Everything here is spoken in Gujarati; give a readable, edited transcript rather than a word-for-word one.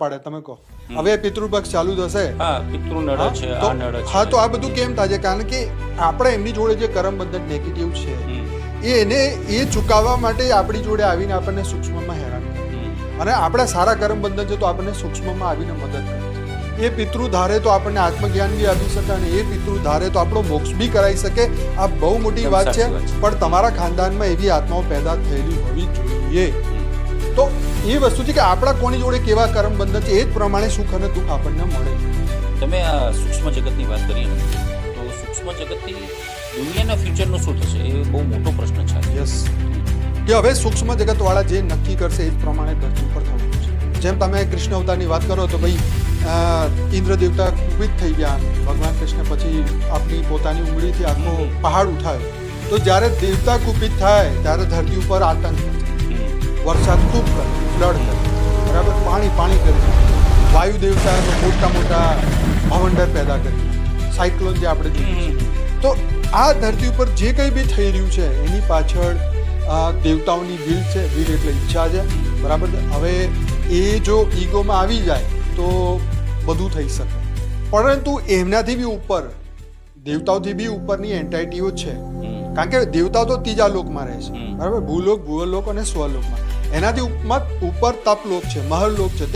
પાડે તમે કહો હવે પિતૃપક્ષ ચાલુ થશે હા પિતૃ નડે છે આ નડે છે હા તો આ બધું કેમ થાય છે કારણ કે આપણે એમની જોડે જે કરમ બંધન નેગેટિવ છે એ ચૂકવવા માટે આપણી જોડે આવીને આપણને સૂક્ષ્મમાં હેરાન કરે અને આપણા સારા કરમ બંધન છે તો આપણને સૂક્ષ્મમાં આવીને મદદ કરે એ પિતૃ ધારે તો આપણને આત્મજ્ઞાન બી આપી શકે અને એ પિતૃ ધારે તો આપણો મોક્ષ બી કરાવી શકે આ બહુ મોટી વાત છે પણ તમારા ખાનદાનમાં એવી આત્માઓ પેદા થયેલી હોવી જોઈએ તો એ વસ્તુ છે કે આપણા કોની જોડે કેવા કરમ બંધન છે એ જ પ્રમાણે સુખ અને દુઃખ આપણને મળે. તમે આ સૂક્ષ્મ જગતની વાત કરી ને તો સૂક્ષ્મ જગતથી દુનિયાના ફ્યુચરનું શું થશે એ બહુ મોટો પ્રશ્ન છે. યસ કે હવે સૂક્ષ્મ જગતવાળા જે નક્કી કરશે એ જ પ્રમાણે ધરતી ઉપર થવાનું છે. જેમ તમે કૃષ્ણ અવતારની વાત કરો તો ભાઈ ઇન્દ્ર દેવતા કુપિત થઈ ગયા ભગવાન કૃષ્ણ પછી આપણી પોતાની ઉંગળીથી આખો પહાડ ઉઠાવ્યો તો જ્યારે દેવતા કુપિત થાય ત્યારે ધરતી ઉપર આતંક વરસાદ ખૂબ કરે ફ્લડ કરે બરાબર પાણી કરી વાયુ દેવતા મોટા મોટા ભવંડર પેદા કરી સાયક્લોન જે આપણે જોઈએ તો આ ધરતી ઉપર જે કંઈ બી થઈ રહ્યું છે એની પાછળ દેવતાઓની વિલ છે વિલ એટલે ઈચ્છા છે બરાબર છે. હવે એ જો ઈગોમાં આવી જાય તો બધું થઈ શકે પરંતુ એમનાથી બી ઉપર દેવતાઓથી બી ઉપરની એન્ટાઇટીઓ છે કારણ કે દેવતાઓ તો ત્રીજા લોકમાં રહે છે બરાબર ભૂલોક ભુવલોક અને સ્વલોકમાં એનાથી ઉપર તપલોક છે મહલલોક છે.